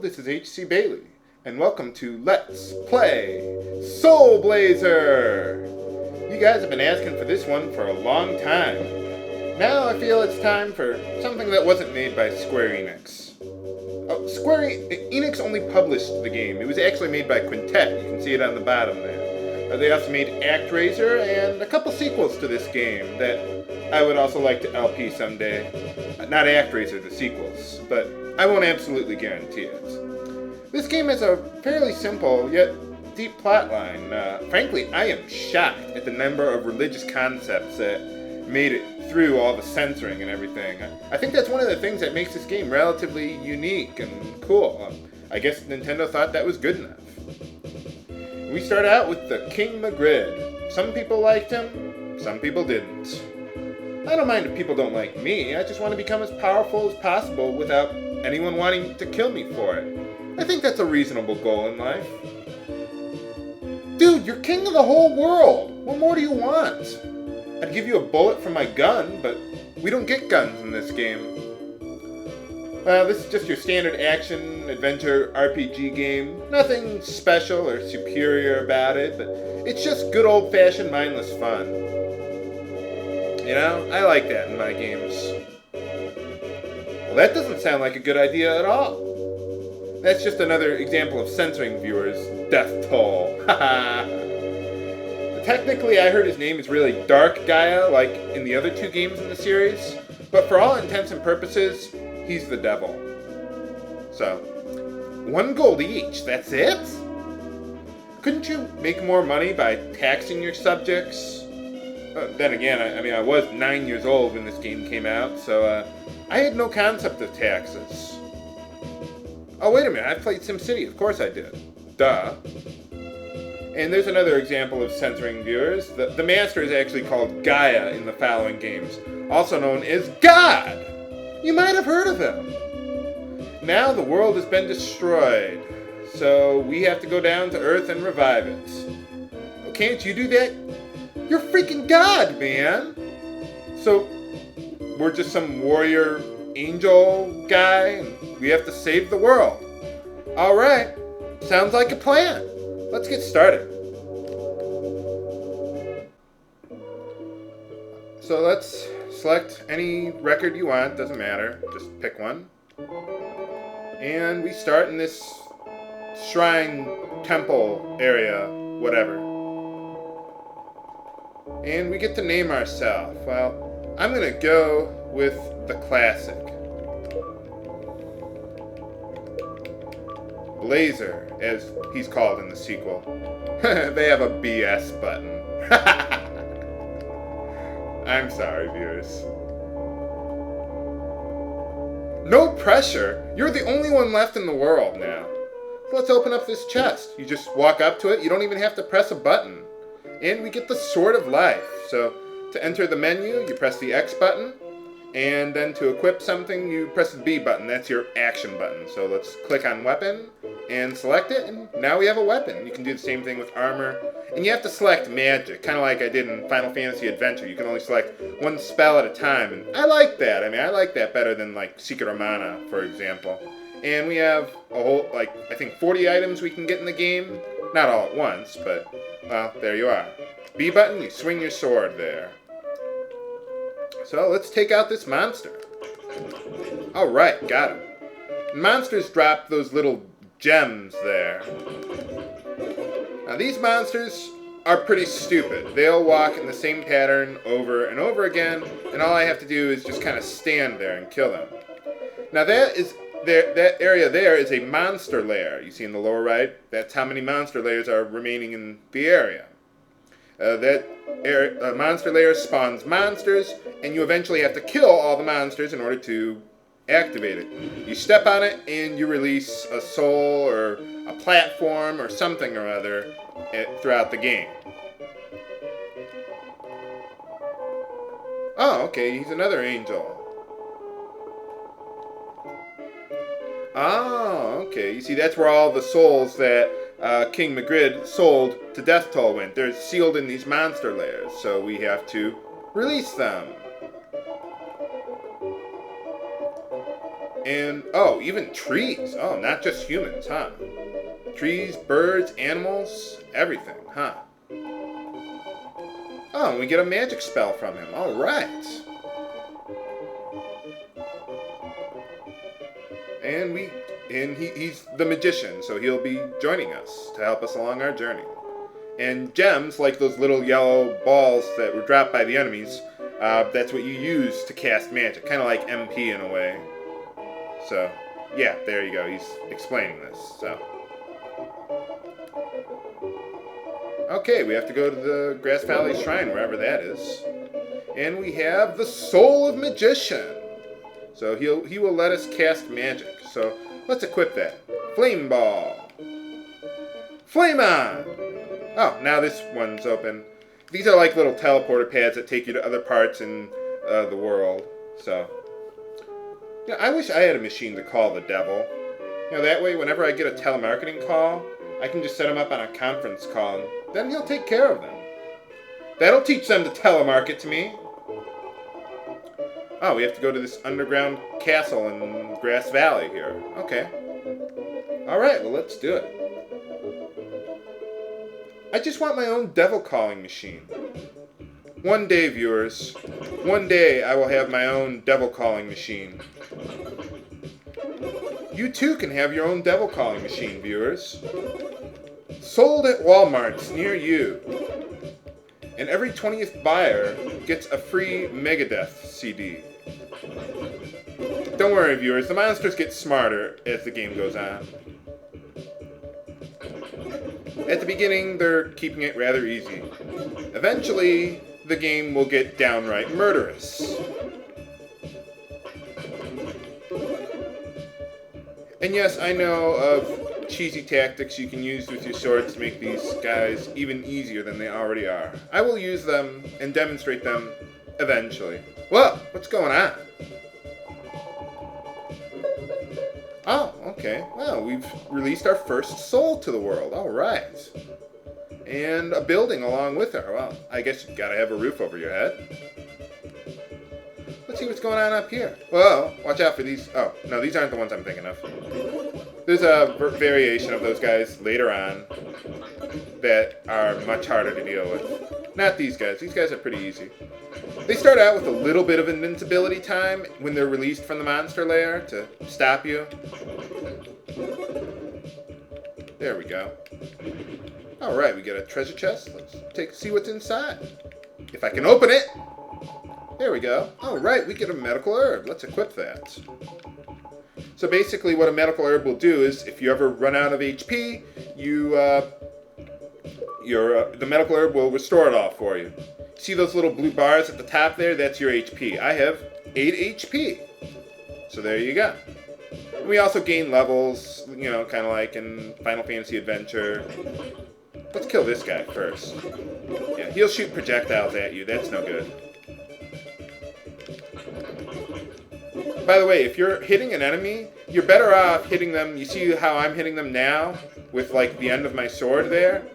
this is H.C. Bailey, and welcome to Let's Play Soul Blazer! You guys have been asking for this one for a long time. Now I feel it's time for something that wasn't made by Square Enix. Enix only published the game. It was actually made by Quintet. You can see it on the bottom there. They also made ActRaiser and a couple sequels to this game that I would also like to LP someday. Not ActRaiser, the sequels, but I won't absolutely guarantee it. This game has a fairly simple yet deep plotline. Frankly, I am shocked at the number of religious concepts that made it through all the censoring and everything. I think that's one of the things that makes this game relatively unique and cool. I guess Nintendo thought that was good enough. We start out with the King Magrid. Some people liked him, some people didn't. I don't mind if people don't like me, I just want to become as powerful as possible without anyone wanting to kill me for it. I think that's a reasonable goal in life. Dude, you're king of the whole world! What more do you want? I'd give you a bullet for my gun, but we don't get guns in this game. Well, this is just your standard action, adventure, RPG game. Nothing special or superior about it, but it's just good old-fashioned mindless fun. You know, I like that in my games. Well, that doesn't sound like a good idea at all. That's just another example of censoring viewers. Deathtoll. Haha. Technically, I heard his name is really Dark Gaia, like in the other two games in the series. But for all intents and purposes, he's the devil. So, 1 gold each, that's it? Couldn't you make more money by taxing your subjects? Then again, I was 9 years old when this game came out, so I had no concept of taxes. Oh, wait a minute, I played SimCity, of course I did. Duh. And there's another example of censoring viewers. The master is actually called Gaia in the following games, also known as God! You might have heard of him. Now the world has been destroyed, so we have to go down to Earth and revive it. Oh, can't you do that? You're freaking God, man! So, we're just some warrior angel guy, and we have to save the world. Alright, sounds like a plan. Let's get started. So let's select any record you want, doesn't matter, just pick one. And we start in this shrine, temple area, whatever. And we get to name ourselves. Well, I'm going to go with the classic. Blazer, as he's called in the sequel. They have a BS button. I'm sorry, viewers. No pressure! You're the only one left in the world now. So let's open up this chest. You just walk up to it, you don't even have to press a button. And we get the Sword of Life. So, to enter the menu, you press the X button. And then to equip something, you press the B button. That's your action button. So let's click on Weapon and select it. And now we have a weapon. You can do the same thing with armor. And you have to select magic, kind of like I did in Final Fantasy Adventure. You can only select one spell at a time. And I like that. I like that better than like Secret of Mana, for example. And we have a whole, I think 40 items we can get in the game. Not all at once, but... well, there you are. B button, you swing your sword there. So let's take out this monster. Alright, got him. Monsters drop those little gems there. Now these monsters are pretty stupid. They'll walk in the same pattern over and over again, and all I have to do is just kind of stand there and kill them. Now that area there is a monster lair. You see in the lower right? That's how many monster lairs are remaining in the area. Monster lair spawns monsters, and you eventually have to kill all the monsters in order to activate it. You step on it, and you release a soul, or a platform, or something or other throughout the game. Oh, okay, he's another angel. Oh, okay. You see, that's where all the souls that King Magrid sold to Deathtoll went. They're sealed in these monster lairs, so we have to release them. And, oh, even trees. Oh, not just humans, huh? Trees, birds, animals, everything, huh? Oh, and we get a magic spell from him. All right. And he's the magician, so he'll be joining us to help us along our journey. And gems, like those little yellow balls that were dropped by the enemies, that's what you use to cast magic, kind of like MP in a way. So, yeah, there you go. He's explaining this. So, okay, we have to go to the Grass Valley Shrine, wherever that is, and we have the Soul of Magician. So he will let us cast magic. So let's equip that. Flame Ball. Flame on! Oh, now this one's open. These are like little teleporter pads that take you to other parts in the world. So, yeah, I wish I had a machine to call the devil. You know, that way whenever I get a telemarketing call, I can just set him up on a conference call, and then he'll take care of them. That'll teach them to telemarket to me. Oh, we have to go to this underground castle in Grass Valley here. Okay. Alright, well, let's do it. I just want my own devil calling machine. One day, viewers, one day I will have my own devil calling machine. You too can have your own devil calling machine, viewers. Sold at Walmarts near you. And every 20th buyer gets a free Megadeth CD. Don't worry, viewers, the monsters get smarter as the game goes on. At the beginning, they're keeping it rather easy. Eventually, the game will get downright murderous. And yes, I know of cheesy tactics you can use with your swords to make these guys even easier than they already are. I will use them and demonstrate them eventually. Whoa, what's going on? Oh, okay. Well, we've released our first soul to the world. All right. And a building along with her. Well, I guess you gotta have a roof over your head. Let's see what's going on up here. Whoa, watch out for these. Oh, no, these aren't the ones I'm thinking of. There's a variation of those guys later on that are much harder to deal with. Not these guys. These guys are pretty easy. They start out with a little bit of invincibility time when they're released from the monster lair to stop you. There we go. Alright, we get a treasure chest. Let's see what's inside. If I can open it! There we go. Alright, we get a medical herb. Let's equip that. So basically what a medical herb will do is if you ever run out of HP, the medical herb will restore it all for you. See those little blue bars at the top there? That's your HP. I have 8 HP. So there you go. And we also gain levels, you know, kind of like in Final Fantasy Adventure. Let's kill this guy first. Yeah, he'll shoot projectiles at you. That's no good. By the way, if you're hitting an enemy, you're better off hitting them. You see how I'm hitting them now with like the end of my sword there?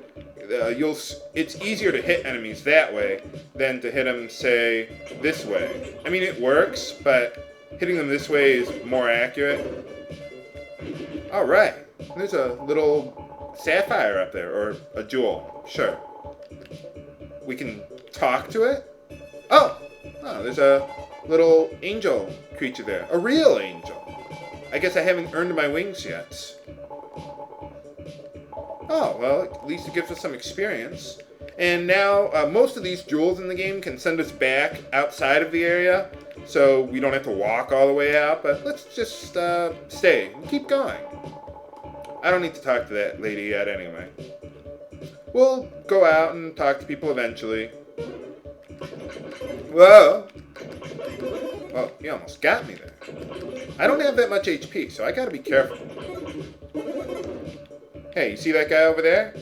It's easier to hit enemies that way than to hit them, say, this way. I mean, it works, but hitting them this way is more accurate. Alright, there's a little sapphire up there, or a jewel, sure. We can talk to it? Oh, there's a little angel creature there. A real angel. I guess I haven't earned my wings yet. Oh, well, at least it gives us some experience. And now, most of these jewels in the game can send us back outside of the area, so we don't have to walk all the way out, but let's just stay and keep going. I don't need to talk to that lady yet anyway. We'll go out and talk to people eventually. Whoa! Well, you almost got me there. I don't have that much HP, so I gotta be careful. Hey, you see that guy over there?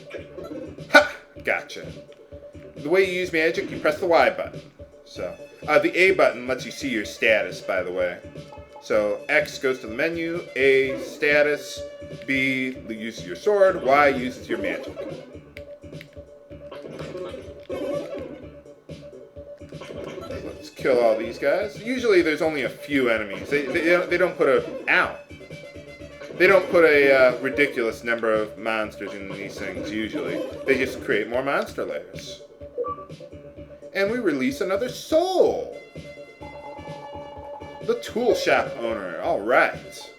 Ha! Gotcha. The way you use magic, you press the Y button. So, the A button lets you see your status, by the way. So, X goes to the menu, A, status, B uses your sword, Y uses your magic. Let's kill all these guys. Usually there's only a few enemies. They don't put a... Ow! They don't put a ridiculous number of monsters in these things, usually. They just create more monster layers. And we release another soul! The tool shop owner. Alright.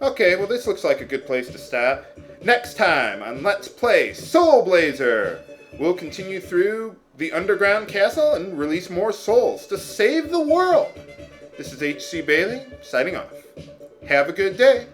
Okay, well this looks like a good place to stop. Next time on Let's Play Soul Blazer, we'll continue through the underground castle and release more souls to save the world. This is H.C. Bailey, signing off. Have a good day.